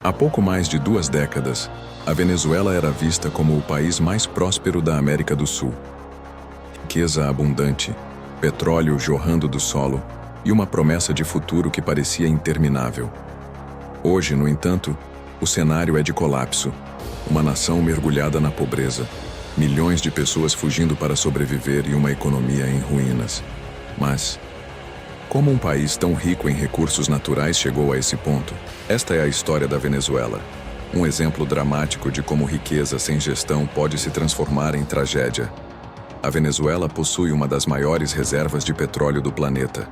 Há pouco mais de 2 décadas, a Venezuela era vista como o país mais próspero da América do Sul. Riqueza abundante, petróleo jorrando do solo e uma promessa de futuro que parecia interminável. Hoje, no entanto, o cenário é de colapso. Uma nação mergulhada na pobreza, milhões de pessoas fugindo para sobreviver e uma economia em ruínas. Mas, como um país tão rico em recursos naturais chegou a esse ponto? Esta é a história da Venezuela. Um exemplo dramático de como riqueza sem gestão pode se transformar em tragédia. A Venezuela possui uma das maiores reservas de petróleo do planeta.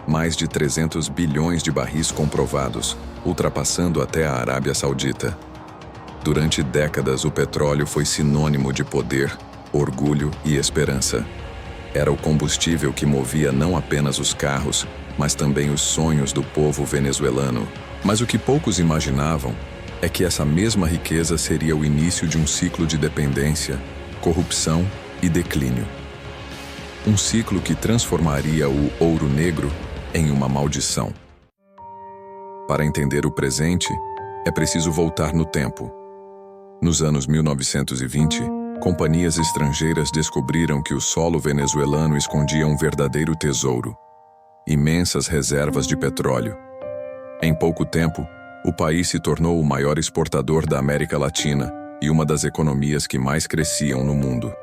Mais de 300 bilhões de barris comprovados, ultrapassando até a Arábia Saudita. Durante décadas, o petróleo foi sinônimo de poder, orgulho e esperança. Era o combustível que movia não apenas os carros, mas também os sonhos do povo venezuelano. Mas o que poucos imaginavam é que essa mesma riqueza seria o início de um ciclo de dependência, corrupção e declínio. Um ciclo que transformaria o ouro negro em uma maldição. Para entender o presente, é preciso voltar no tempo. Nos anos 1920, companhias estrangeiras descobriram que o solo venezuelano escondia um verdadeiro tesouro: imensas reservas de petróleo. Em pouco tempo, o país se tornou o maior exportador da América Latina e uma das economias que mais cresciam no mundo.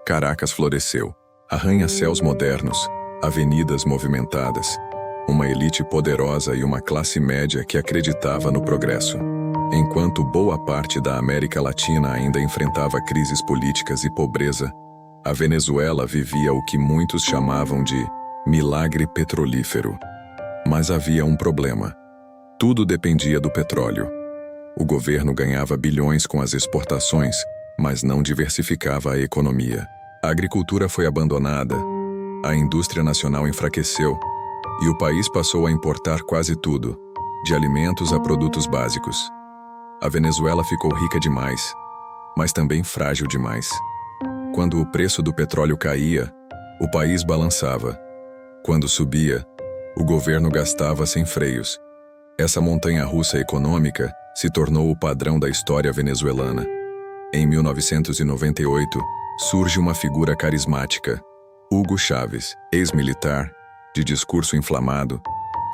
Caracas floresceu, arranha-céus modernos, avenidas movimentadas, uma elite poderosa e uma classe média que acreditava no progresso. Enquanto boa parte da América Latina ainda enfrentava crises políticas e pobreza, a Venezuela vivia o que muitos chamavam de milagre petrolífero. Mas havia um problema. Tudo dependia do petróleo. O governo ganhava bilhões com as exportações, mas não diversificava a economia. A agricultura foi abandonada, a indústria nacional enfraqueceu e o país passou a importar quase tudo, de alimentos a produtos básicos. A Venezuela ficou rica demais, mas também frágil demais. Quando o preço do petróleo caía, o país balançava. Quando subia, o governo gastava sem freios. Essa montanha-russa econômica se tornou o padrão da história venezuelana. Em 1998, surge uma figura carismática, Hugo Chávez, ex-militar, de discurso inflamado.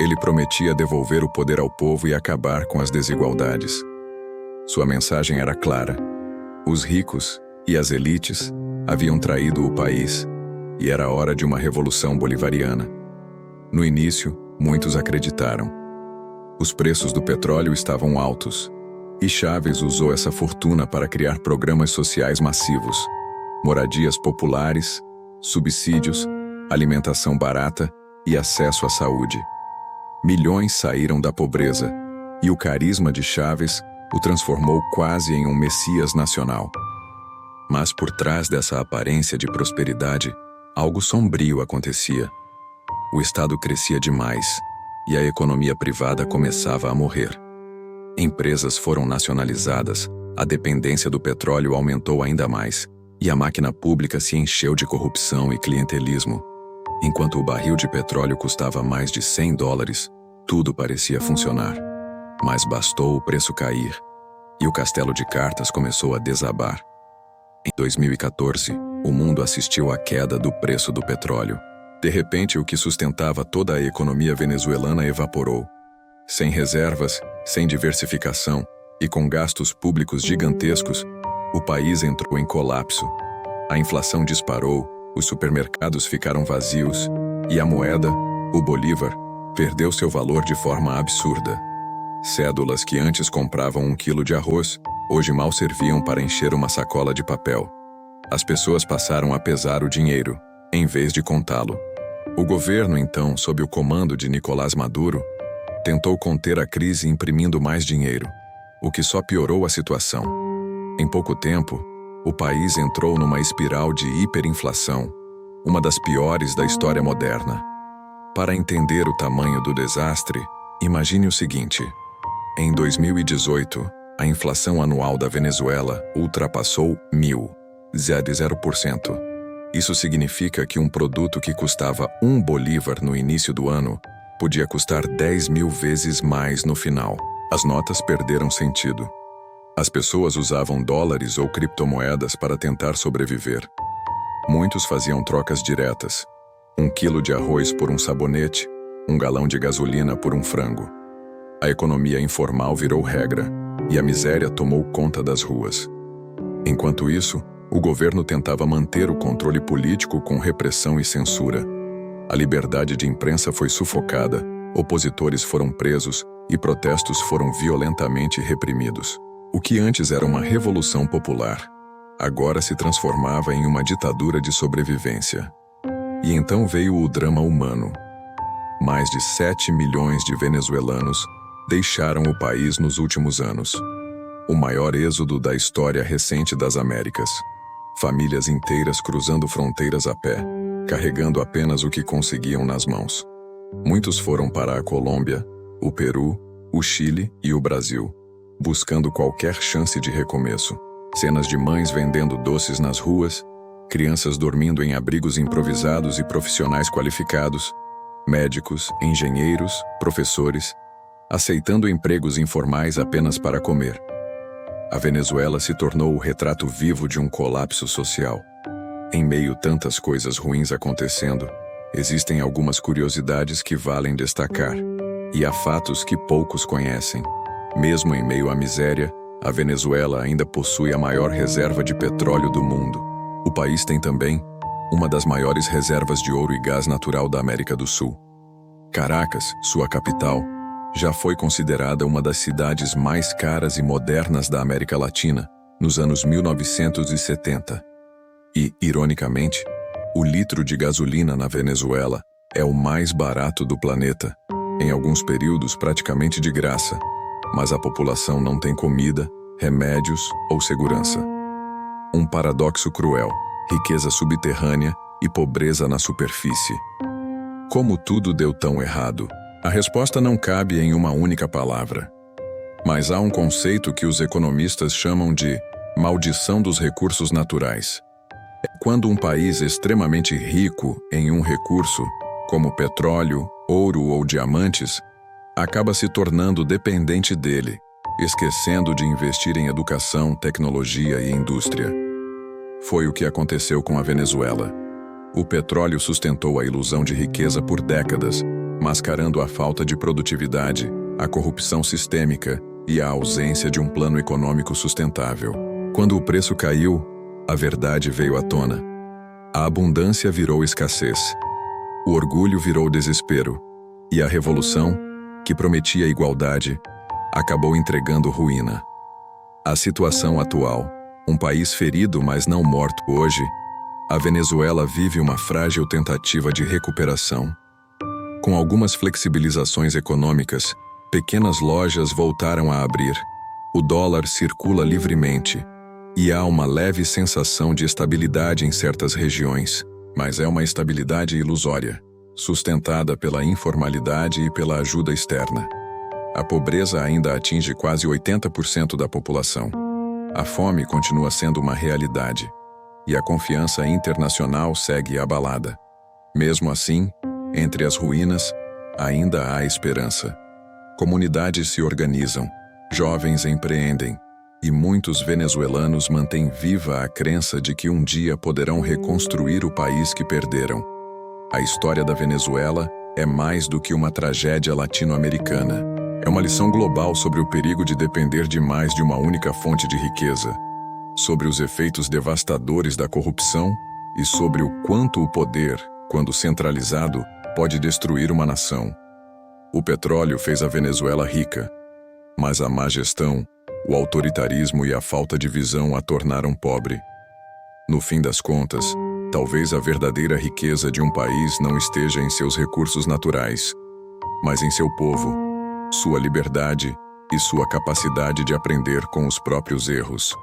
Ele prometia devolver o poder ao povo e acabar com as desigualdades. Sua mensagem era clara. Os ricos e as elites haviam traído o país e era hora de uma revolução bolivariana. No início, muitos acreditaram. Os preços do petróleo estavam altos e Chávez usou essa fortuna para criar programas sociais massivos, moradias populares, subsídios, alimentação barata e acesso à saúde. Milhões saíram da pobreza e o carisma de Chávez o transformou quase em um messias nacional. Mas por trás dessa aparência de prosperidade, algo sombrio acontecia. O Estado crescia demais e a economia privada começava a morrer. Empresas foram nacionalizadas, a dependência do petróleo aumentou ainda mais e a máquina pública se encheu de corrupção e clientelismo. Enquanto o barril de petróleo custava mais de $100, tudo parecia funcionar. Mas bastou o preço cair, e o castelo de cartas começou a desabar. Em 2014, o mundo assistiu à queda do preço do petróleo. De repente, o que sustentava toda a economia venezuelana evaporou. Sem reservas, sem diversificação e com gastos públicos gigantescos, o país entrou em colapso. A inflação disparou, os supermercados ficaram vazios e a moeda, o bolívar, perdeu seu valor de forma absurda. Cédulas que antes compravam 1 quilo de arroz, hoje mal serviam para encher uma sacola de papel. As pessoas passaram a pesar o dinheiro, em vez de contá-lo. O governo, então, sob o comando de Nicolás Maduro, tentou conter a crise imprimindo mais dinheiro, o que só piorou a situação. Em pouco tempo, o país entrou numa espiral de hiperinflação, uma das piores da história moderna. Para entender o tamanho do desastre, imagine o seguinte: em 2018, a inflação anual da Venezuela ultrapassou 0%. Isso significa que um produto que custava 1 bolívar no início do ano podia custar 10.000 vezes mais no final. As notas perderam sentido. As pessoas usavam dólares ou criptomoedas para tentar sobreviver. Muitos faziam trocas diretas. 1 quilo de arroz por um sabonete, 1 galão de gasolina por um frango. A economia informal virou regra, e a miséria tomou conta das ruas. Enquanto isso, o governo tentava manter o controle político com repressão e censura. A liberdade de imprensa foi sufocada, opositores foram presos e protestos foram violentamente reprimidos. O que antes era uma revolução popular, agora se transformava em uma ditadura de sobrevivência. E então veio o drama humano. Mais de 7 milhões de venezuelanos deixaram o país nos últimos anos. O maior êxodo da história recente das Américas. Famílias inteiras cruzando fronteiras a pé, carregando apenas o que conseguiam nas mãos. Muitos foram para a Colômbia, o Peru, o Chile e o Brasil, buscando qualquer chance de recomeço. Cenas de mães vendendo doces nas ruas, crianças dormindo em abrigos improvisados e profissionais qualificados, médicos, engenheiros, professores, aceitando empregos informais apenas para comer. A Venezuela se tornou o retrato vivo de um colapso social. Em meio a tantas coisas ruins acontecendo, existem algumas curiosidades que valem destacar, e há fatos que poucos conhecem. Mesmo em meio à miséria, a Venezuela ainda possui a maior reserva de petróleo do mundo. O país tem também uma das maiores reservas de ouro e gás natural da América do Sul. Caracas, sua capital, já foi considerada uma das cidades mais caras e modernas da América Latina nos anos 1970. E, ironicamente, o litro de gasolina na Venezuela é o mais barato do planeta, em alguns períodos praticamente de graça, mas a população não tem comida, remédios ou segurança. Um paradoxo cruel, riqueza subterrânea e pobreza na superfície. Como tudo deu tão errado? A resposta não cabe em uma única palavra. Mas há um conceito que os economistas chamam de maldição dos recursos naturais. É quando um país extremamente rico em um recurso, como petróleo, ouro ou diamantes, acaba se tornando dependente dele, esquecendo de investir em educação, tecnologia e indústria. Foi o que aconteceu com a Venezuela. O petróleo sustentou a ilusão de riqueza por décadas, mascarando a falta de produtividade, a corrupção sistêmica e a ausência de um plano econômico sustentável. Quando o preço caiu, a verdade veio à tona. A abundância virou escassez. O orgulho virou desespero. E a revolução, que prometia igualdade, acabou entregando ruína. A situação atual, um país ferido mas não morto hoje, a Venezuela vive uma frágil tentativa de recuperação. Com algumas flexibilizações econômicas, pequenas lojas voltaram a abrir, o dólar circula livremente, e há uma leve sensação de estabilidade em certas regiões, mas é uma estabilidade ilusória, sustentada pela informalidade e pela ajuda externa. A pobreza ainda atinge quase 80% da população. A fome continua sendo uma realidade, e a confiança internacional segue abalada. Mesmo assim, entre as ruínas, ainda há esperança. Comunidades se organizam, jovens empreendem, e muitos venezuelanos mantêm viva a crença de que um dia poderão reconstruir o país que perderam. A história da Venezuela é mais do que uma tragédia latino-americana. É uma lição global sobre o perigo de depender demais de uma única fonte de riqueza, sobre os efeitos devastadores da corrupção e sobre o quanto o poder, quando centralizado, pode destruir uma nação. O petróleo fez a Venezuela rica, mas a má gestão, o autoritarismo e a falta de visão a tornaram pobre. No fim das contas, talvez a verdadeira riqueza de um país não esteja em seus recursos naturais, mas em seu povo, sua liberdade e sua capacidade de aprender com os próprios erros.